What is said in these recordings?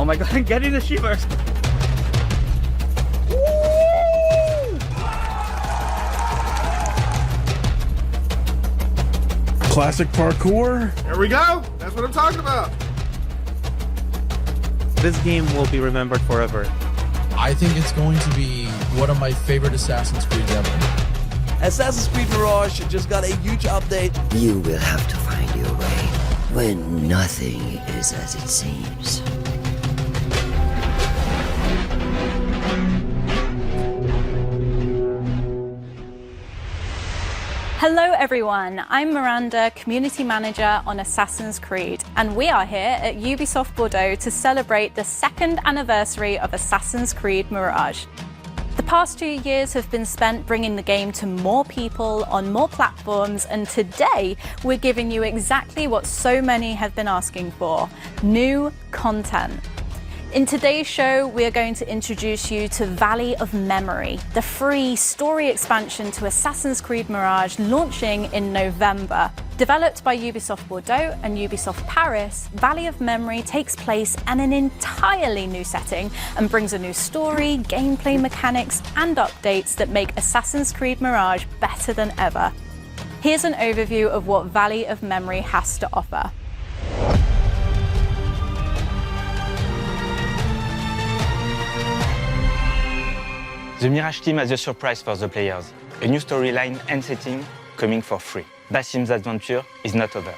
Oh my god, I'm getting the shivers. Classic parkour. There we go. That's what I'm talking about. This game will be remembered forever. I think it's going to be one of my favorite Assassin's Creed ever. Assassin's Creed Mirage just got a huge update. You will have to find your way when nothing is as it seems. Hello everyone, I'm Miranda, Community Manager on Assassin's Creed, and we are here at Ubisoft Bordeaux to celebrate the second anniversary of Assassin's Creed Mirage. The past 2 years have been spent bringing the game to more people on more platforms, and today we're giving you exactly what so many have been asking for: new content. In today's show, we are going to introduce you to Valley of Memory, the free story expansion to Assassin's Creed Mirage launching in November. Developed by Ubisoft Bordeaux and Ubisoft Paris, Valley of Memory takes place in an entirely new setting and brings a new story, gameplay mechanics, and updates that make Assassin's Creed Mirage better than ever. Here's an overview of what Valley of Memory has to offer. The Mirage team has a surprise for the players, a new storyline and setting coming for free. Basim's adventure is not over.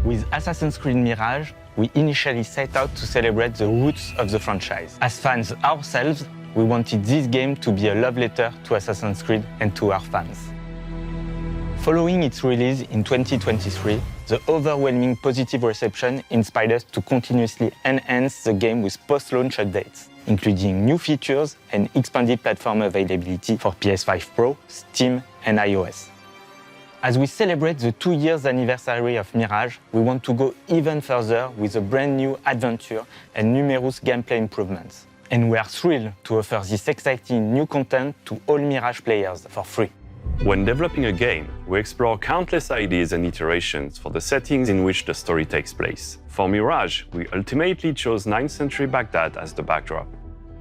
With Assassin's Creed Mirage, we initially set out to celebrate the roots of the franchise. As fans ourselves, we wanted this game to be a love letter to Assassin's Creed and to our fans. Following its release in 2023, the overwhelming positive reception inspired us to continuously enhance the game with post-launch updates, including new features and expanded platform availability for PS5 Pro, Steam, and iOS. As we celebrate the 2 years anniversary of Mirage, we want to go even further with a brand new adventure and numerous gameplay improvements. And we are thrilled to offer this exciting new content to all Mirage players for free. When developing a game, we explore countless ideas and iterations for the settings in which the story takes place. For Mirage, we ultimately chose 9th century Baghdad as the backdrop.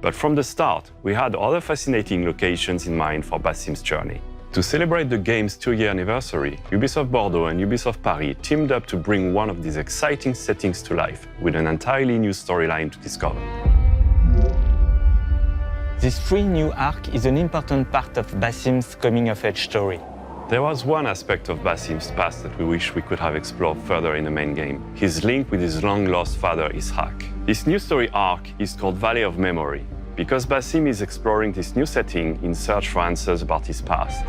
But from the start, we had other fascinating locations in mind for Basim's journey. To celebrate the game's 2-year anniversary, Ubisoft Bordeaux and Ubisoft Paris teamed up to bring one of these exciting settings to life with an entirely new storyline to discover. This free new arc is an important part of Basim's coming-of-age story. There was one aspect of Basim's past that we wish we could have explored further in the main game: his link with his long-lost father, Ishaq. This new story arc is called Valley of Memory, because Basim is exploring this new setting in search for answers about his past.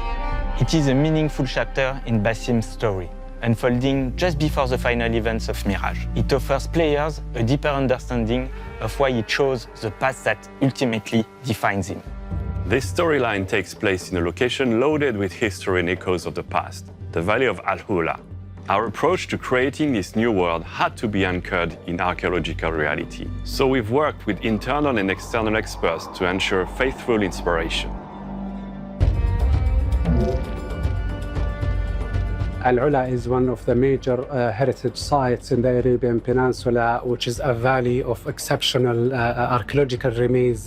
It is a meaningful chapter in Basim's story, unfolding just before the final events of Mirage. It offers players a deeper understanding of why he chose the path that ultimately defines him. This storyline takes place in a location loaded with history and echoes of the past, the Valley of AlUla. Our approach to creating this new world had to be anchored in archaeological reality, so we've worked with internal and external experts to ensure faithful inspiration. AlUla is one of the major heritage sites in the Arabian Peninsula, which is a valley of exceptional archaeological remains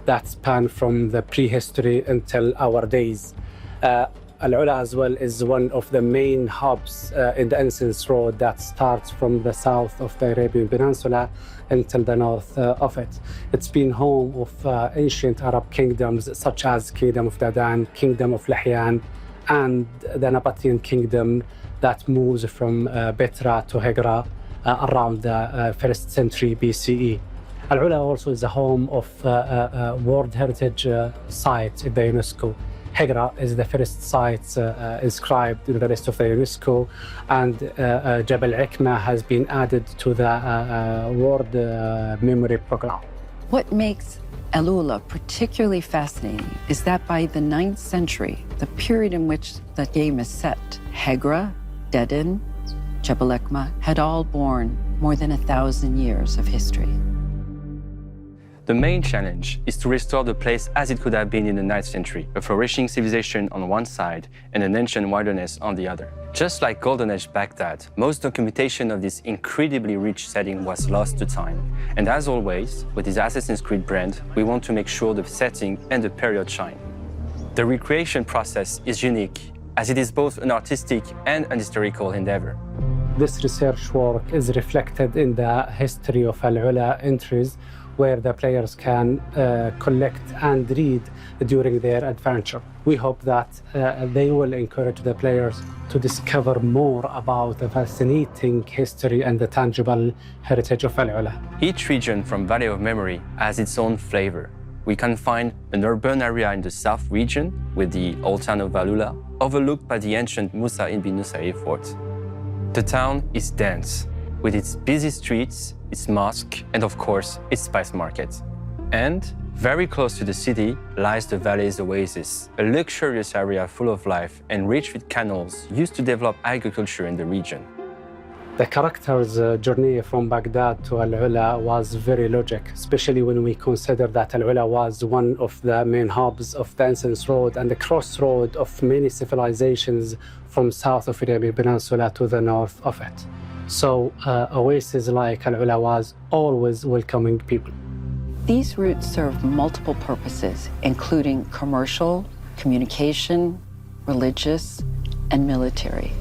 that span from the prehistory until our days. AlUla as well is one of the main hubs in the Enhancements Road that starts from the south of the Arabian Peninsula until the north of it. It's been home of ancient Arab kingdoms such as Kingdom of Dadan, Kingdom of Lahyan, and the Nabatean kingdom that moves from Petra to Hegra around the 1st century BCE. AlUla also is the home of World Heritage Site in the UNESCO. Hegra is the first site inscribed in the list of the UNESCO, and Jabal Ikma has been added to the World Memory Program. What makes AlUla particularly fascinating is that by the 9th century, the period in which the game is set, Hegra, Dedan, Jabal Ikma had all borne more than 1,000 years of history. The main challenge is to restore the place as it could have been in the 9th century, a flourishing civilization on one side and an ancient wilderness on the other. Just like Golden Age Baghdad, most documentation of this incredibly rich setting was lost to time. And as always, with this Assassin's Creed brand, we want to make sure the setting and the period shine. The recreation process is unique, as it is both an artistic and an historical endeavor. This research work is reflected in the history of AlUla entries, where the players can collect and read during their adventure. We hope that they will encourage the players to discover more about the fascinating history and the tangible heritage of AlUla. Each region from Valley of Memory has its own flavor. We can find an urban area in the south region with the old town of AlUla, overlooked by the ancient Musa ibn Nusayr fort. The town is dense, with its busy streets, its mosque, and of course, its spice market. And very close to the city lies the valley's oasis, a luxurious area full of life and rich with canals used to develop agriculture in the region. The character's journey from Baghdad to AlUla was very logic, especially when we consider that AlUla was one of the main hubs of the Incense Road and the crossroad of many civilizations from south of Arabian Peninsula to the north of it. So oases like AlUla was always welcoming people. These routes serve multiple purposes, including commercial, communication, religious, and military.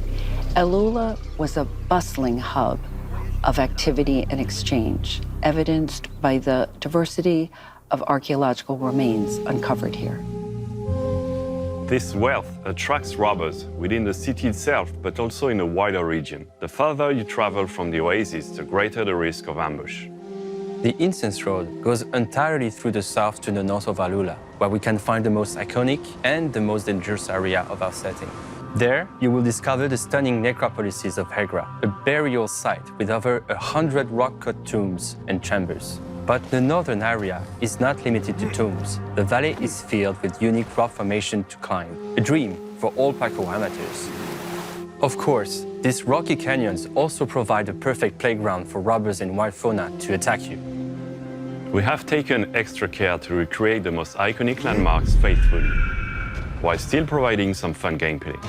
AlUla was a bustling hub of activity and exchange, evidenced by the diversity of archaeological remains uncovered here. This wealth attracts robbers within the city itself, but also in a wider region. The further you travel from the oasis, the greater the risk of ambush. The Incense Road goes entirely through the south to the north of AlUla, where we can find the most iconic and the most dangerous area of our setting. There, you will discover the stunning necropolises of Hegra, a burial site with over 100 rock-cut tombs and chambers. But the northern area is not limited to tombs. The valley is filled with unique rock formation to climb, a dream for all parkour amateurs. Of course, these rocky canyons also provide a perfect playground for robbers and wild fauna to attack you. We have taken extra care to recreate the most iconic landmarks faithfully, while still providing some fun gameplay.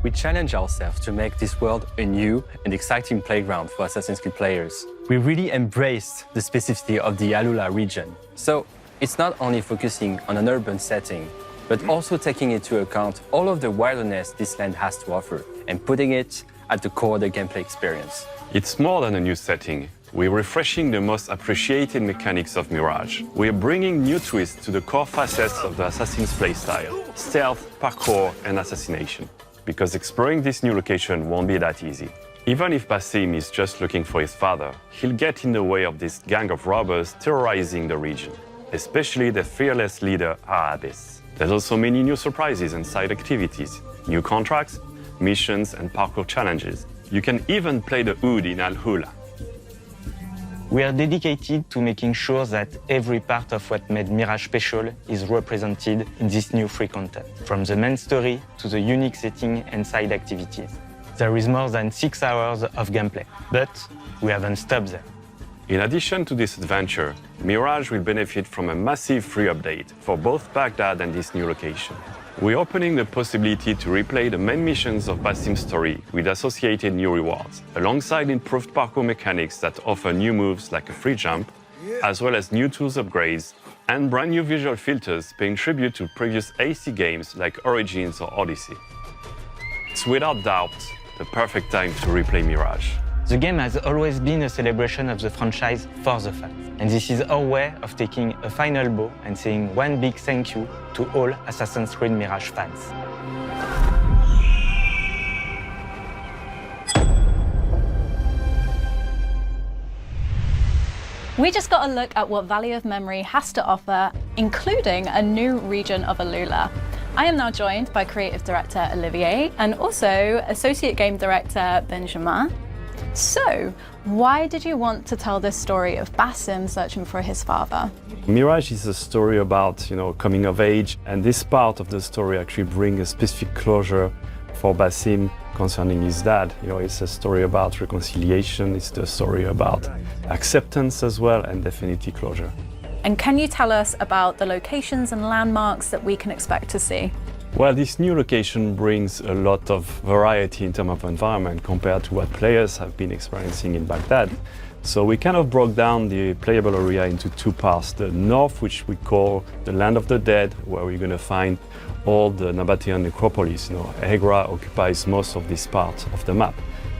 We challenge ourselves to make this world a new and exciting playground for Assassin's Creed players. We really embraced the specificity of the AlUla region. So it's not only focusing on an urban setting, but also taking into account all of the wilderness this land has to offer and putting it at the core of the gameplay experience. It's more than a new setting. We're refreshing the most appreciated mechanics of Mirage. We're bringing new twists to the core facets of the Assassin's playstyle: stealth, parkour, and assassination. Because exploring this new location won't be that easy. Even if Basim is just looking for his father, he'll get in the way of this gang of robbers terrorizing the region, especially the fearless leader, Arabis. There's also many new surprises and side activities, new contracts, missions, and parkour challenges. You can even play the Oud in AlUla. We are dedicated to making sure that every part of what made Mirage special is represented in this new free content, from the main story to the unique setting and side activities. There is more than 6 hours of gameplay, but we haven't stopped there. In addition to this adventure, Mirage will benefit from a massive free update for both Baghdad and this new location. We're opening the possibility to replay the main missions of Basim's story with associated new rewards, alongside improved parkour mechanics that offer new moves like a free jump, as well as new tools upgrades, and brand new visual filters paying tribute to previous AC games like Origins or Odyssey. It's without doubt the perfect time to replay Mirage. The game has always been a celebration of the franchise for the fans. And this is our way of taking a final bow and saying one big thank you to all Assassin's Creed Mirage fans. We just got a look at what Valley of Memory has to offer, including a new region of AlUla. I am now joined by Creative Director Olivier and also Associate Game Director Benjamin. So, why did you want to tell this story of Basim searching for his father? Mirage is a story about, coming of age, and this part of the story actually brings a specific closure for Basim concerning his dad. You know, it's a story about reconciliation, it's the story about acceptance as well, and definitely closure. And can you tell us about the locations and landmarks that we can expect to see? Well, this new location brings a lot of variety in terms of environment compared to what players have been experiencing in Baghdad. So we kind of broke down the playable area into two parts. The north, which we call the Land of the Dead, where we're going to find all the Nabatean necropolis. You know, Agra occupies most of this part of the map.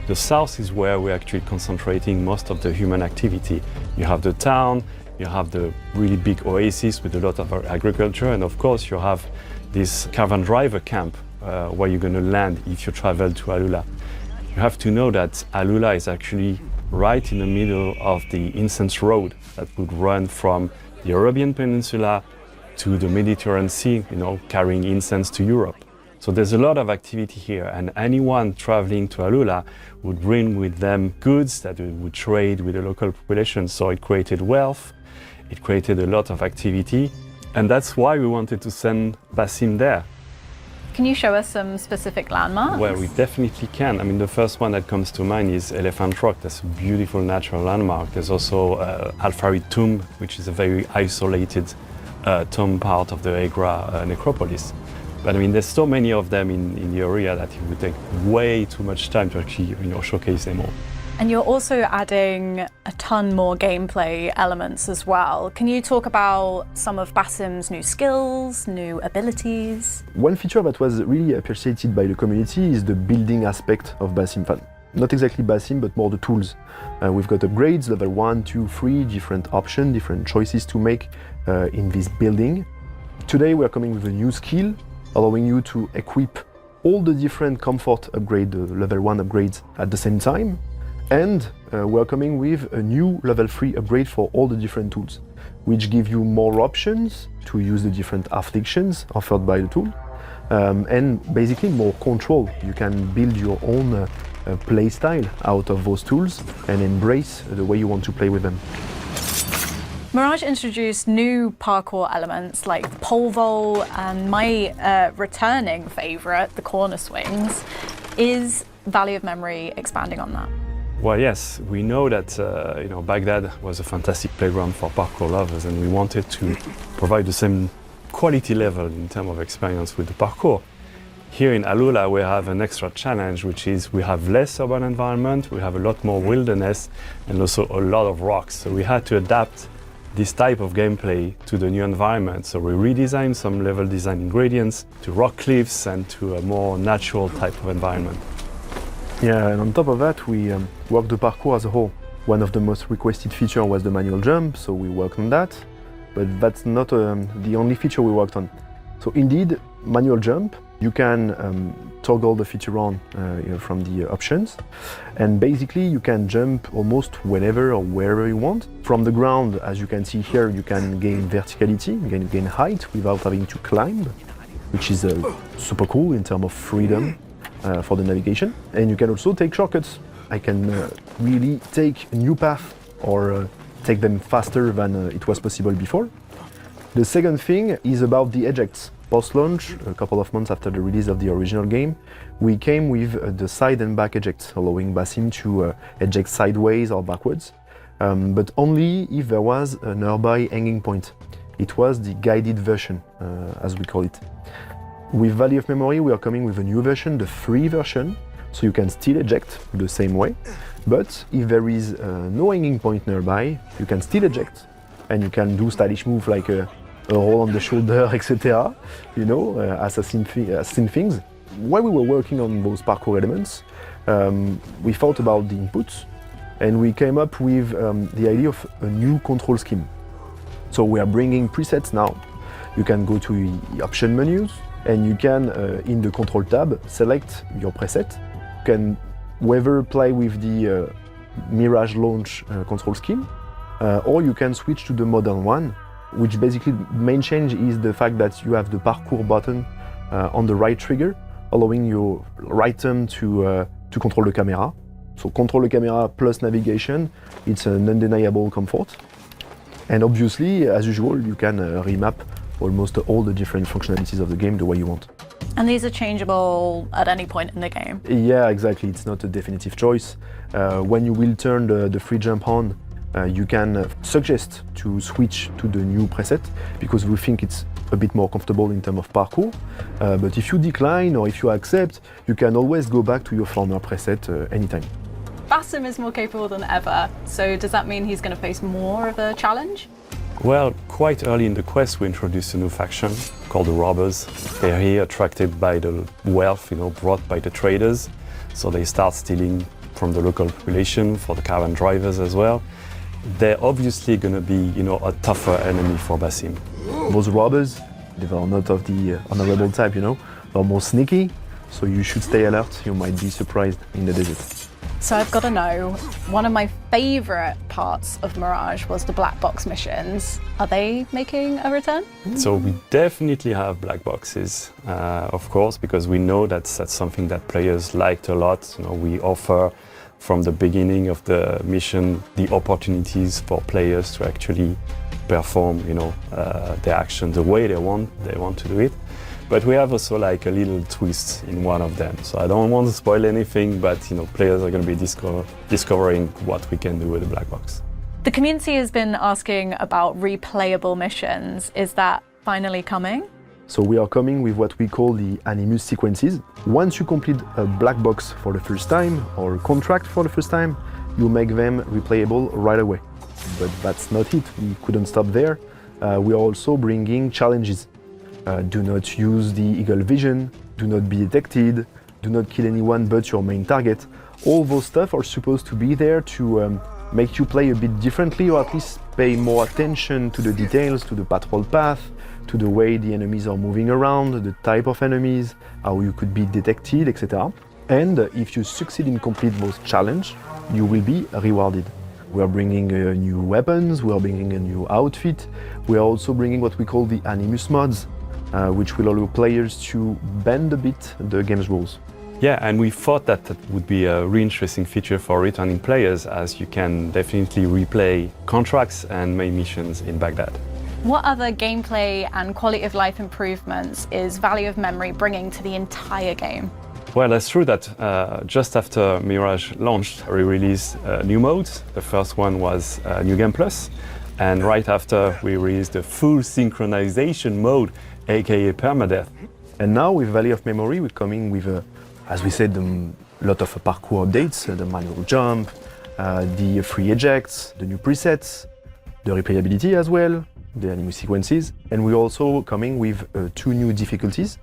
The south is where we're actually concentrating most of the human activity. You have the town, you have the really big oasis with a lot of agriculture, and of course you have this caravan driver camp where you're going to land if you travel to AlUla. You have to know that AlUla is actually right in the middle of the incense road that would run from the Arabian Peninsula to the Mediterranean Sea, you know, carrying incense to Europe. So there's a lot of activity here, and anyone traveling to AlUla would bring with them goods that they would trade with the local population. So it created wealth, it created a lot of activity, and that's why we wanted to send Basim there. Can you show us some specific landmarks? Well, we definitely can. I mean, the first one that comes to mind is Elephant Rock. That's a beautiful natural landmark. There's also Al-Farid Tomb, which is a very isolated tomb part of the Agra necropolis. But I mean, there's so many of them in the area that it would take way too much time to actually, showcase them all. And you're also adding a ton more gameplay elements as well. Can you talk about some of Basim's new skills, new abilities? One feature that was really appreciated by the community is the building aspect of Basim Fan. Not exactly Basim, but more the tools. We've got upgrades, level 1, 2, 3, different options, different choices to make in this building. Today we are coming with a new skill, allowing you to equip all the different comfort upgrade, level 1 upgrades at the same time. And we're coming with a new level 3 upgrade for all the different tools, which give you more options to use the different afflictions offered by the tool, and basically more control. You can build your own play style out of those tools and embrace the way you want to play with them. Mirage introduced new parkour elements like the pole vault and my returning favourite, the corner swings. Is Valley of Memory expanding on that? Well, yes, we know that Baghdad was a fantastic playground for parkour lovers, and we wanted to provide the same quality level in terms of experience with the parkour. Here in AlUla, we have an extra challenge, which is we have less urban environment, we have a lot more wilderness, and also a lot of rocks. So we had to adapt this type of gameplay to the new environment. So we redesigned some level design ingredients to rock cliffs and to a more natural type of environment. Yeah, and on top of that, we worked the parkour as a whole. One of the most requested features was the manual jump, so we worked on that. But that's not the only feature we worked on. So indeed, manual jump, you can toggle the feature on from the options. And basically, you can jump almost whenever or wherever you want. From the ground, as you can see here, you can gain verticality, you can gain height without having to climb, which is super cool in terms of freedom. For the navigation, and you can also take shortcuts. I can really take a new path or take them faster than it was possible before. The second thing is about the ejects. Post-launch, a couple of months after the release of the original game, we came with the side and back ejects, allowing Basim to eject sideways or backwards, but only if there was a nearby hanging point. It was the guided version, as we call it. With Valley of Memory, we are coming with a new version, the free version, so you can still eject the same way, but if there is no hanging point nearby, you can still eject, and you can do stylish moves like a roll on the shoulder, etc., assassin things. While we were working on those parkour elements, we thought about the inputs, and we came up with the idea of a new control scheme. So we are bringing presets now. You can go to the option menus, and you can, in the control tab, select your preset. You can whether play with the Mirage launch control scheme, or you can switch to the modern one, which basically the main change is the fact that you have the parkour button on the right trigger, allowing your right thumb to control the camera. So control the camera plus navigation, it's an undeniable comfort. And obviously, as usual, you can remap almost all the different functionalities of the game the way you want. And these are changeable at any point in the game? Yeah, exactly. It's not a definitive choice. When you will turn the free jump on, you can suggest to switch to the new preset because we think it's a bit more comfortable in terms of parkour. But if you decline or if you accept, you can always go back to your former preset anytime. Basim is more capable than ever, so does that mean he's going to face more of a challenge? Well, quite early in the quest, we introduced a new faction called the Robbers. They're here attracted by the wealth, brought by the traders. So they start stealing from the local population, for the caravan drivers as well. They're obviously going to be, a tougher enemy for Basim. Those robbers, they are not of the honorable type, They're more sneaky, so you should stay alert. You might be surprised in the desert. So I've got to know, one of my favourite parts of Mirage was the black box missions. Are they making a return? So we definitely have black boxes, of course, because we know that's something that players liked a lot. We offer from the beginning of the mission the opportunities for players to actually perform, their action the way they want to do it. But we have also like a little twist in one of them. So I don't want to spoil anything, but players are going to be discovering what we can do with the black box. The community has been asking about replayable missions. Is that finally coming? So we are coming with what we call the animus sequences. Once you complete a black box for the first time or a contract for the first time, you make them replayable right away. But that's not it. We couldn't stop there. We are also bringing challenges. Do not use the eagle vision, do not be detected, do not kill anyone but your main target. All those stuff are supposed to be there to make you play a bit differently, or at least pay more attention to the details, to the patrol path, to the way the enemies are moving around, the type of enemies, how you could be detected, etc. And if you succeed in complete those challenges, you will be rewarded. We are bringing new weapons, we are bringing a new outfit, we are also bringing what we call the animus mods, which will allow players to bend a bit the game's rules. Yeah, and we thought that would be a really interesting feature for returning players, as you can definitely replay contracts and main missions in Baghdad. What other gameplay and quality of life improvements is Value of Memory bringing to the entire game? Well, that's true that just after Mirage launched, we released new modes. The first one was New Game Plus, and right after we released the full synchronization mode, aka permadeath. And now with Valley of Memory, we're coming with, as we said, a lot of parkour updates, the manual jump, the free ejects, the new presets, the replayability as well, the animus sequences. And we're also coming with 2 new difficulties.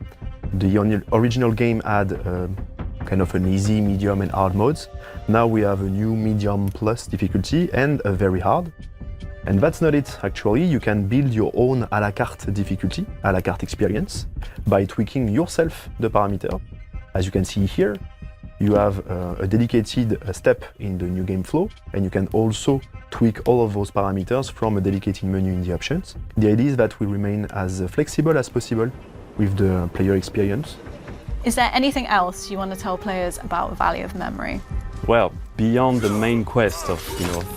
The original game had kind of an easy, medium and hard modes. Now we have a new medium plus difficulty and a very hard. And that's not it, actually. You can build your own à la carte difficulty, à la carte experience, by tweaking yourself the parameter. As you can see here, you have a dedicated step in the new game flow, and you can also tweak all of those parameters from a dedicated menu in the options. The idea is that we remain as flexible as possible with the player experience. Is there anything else you want to tell players about Value of Memory? Well, beyond the main quest of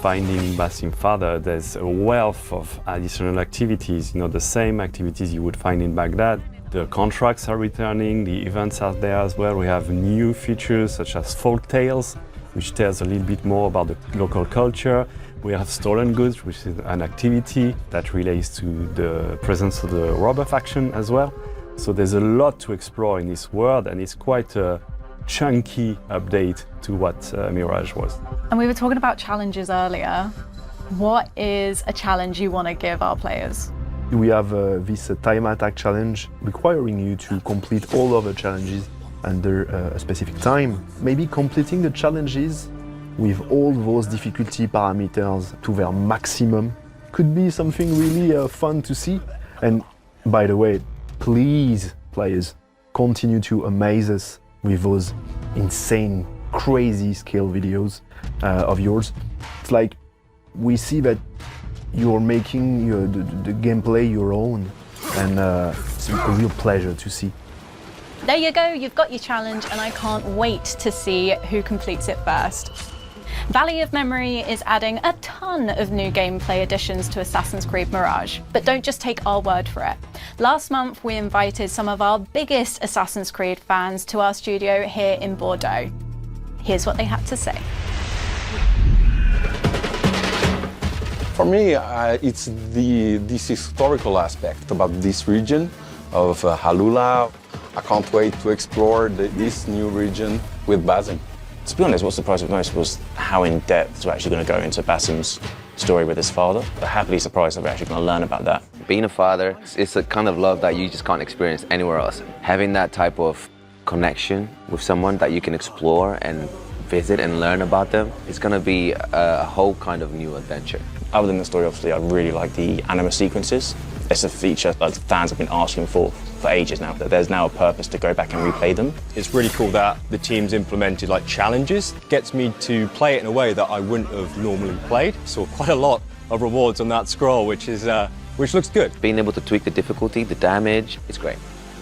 finding Basim father, there's a wealth of additional activities. The same activities you would find in Baghdad. The contracts are returning, the events are there as well. We have new features such as folk tales, which tells a little bit more about the local culture. We have stolen goods, which is an activity that relates to the presence of the robber faction as well. So there's a lot to explore in this world, and it's quite a chunky update to what Mirage was. And we were talking about challenges earlier. What is a challenge you want to give our players? We have this time attack challenge requiring you to complete all of the challenges under a specific time. Maybe completing the challenges with all those difficulty parameters to their maximum could be something really fun to see. And by the way, please, players, continue to amaze us with those insane, crazy skill videos of yours. It's like we see that you're making the gameplay your own, and it's a real pleasure to see. There you go, you've got your challenge, and I can't wait to see who completes it first. Valley of Memory is adding a ton of new gameplay additions to Assassin's Creed Mirage, but don't just take our word for it. Last month, we invited some of our biggest Assassin's Creed fans to our studio here in Bordeaux. Here's what they had to say. For me, it's this historical aspect about this region of AlUla. I can't wait to explore this new region with Basim. To be honest, what surprised me most was how in depth we're actually going to go into Basim's story with his father. But happily surprised that we're actually going to learn about that. Being a father, it's a kind of love that you just can't experience anywhere else. Having that type of connection with someone that you can explore and visit and learn about them, it's going to be a whole kind of new adventure. Other than the story, obviously, I really like the anima sequences. It's a feature that fans have been asking for ages now, that there's now a purpose to go back and replay them. It's really cool that the team's implemented like challenges. Gets me to play it in a way that I wouldn't have normally played. Saw quite a lot of rewards on that scroll, which looks good. Being able to tweak the difficulty, the damage, it's great.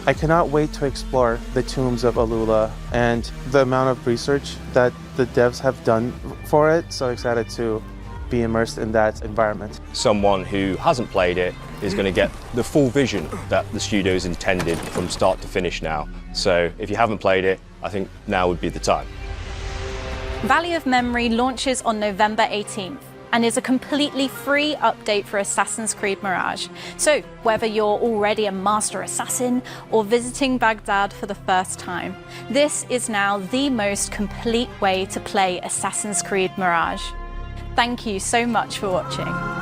I cannot wait to explore the tombs of AlUla and the amount of research that the devs have done for it. So excited to be immersed in that environment. Someone who hasn't played it is going to get the full vision that the studio's intended from start to finish now. So if you haven't played it, I think now would be the time. Valley of Memory launches on November 18th and is a completely free update for Assassin's Creed Mirage. So whether you're already a master assassin or visiting Baghdad for the first time, this is now the most complete way to play Assassin's Creed Mirage. Thank you so much for watching.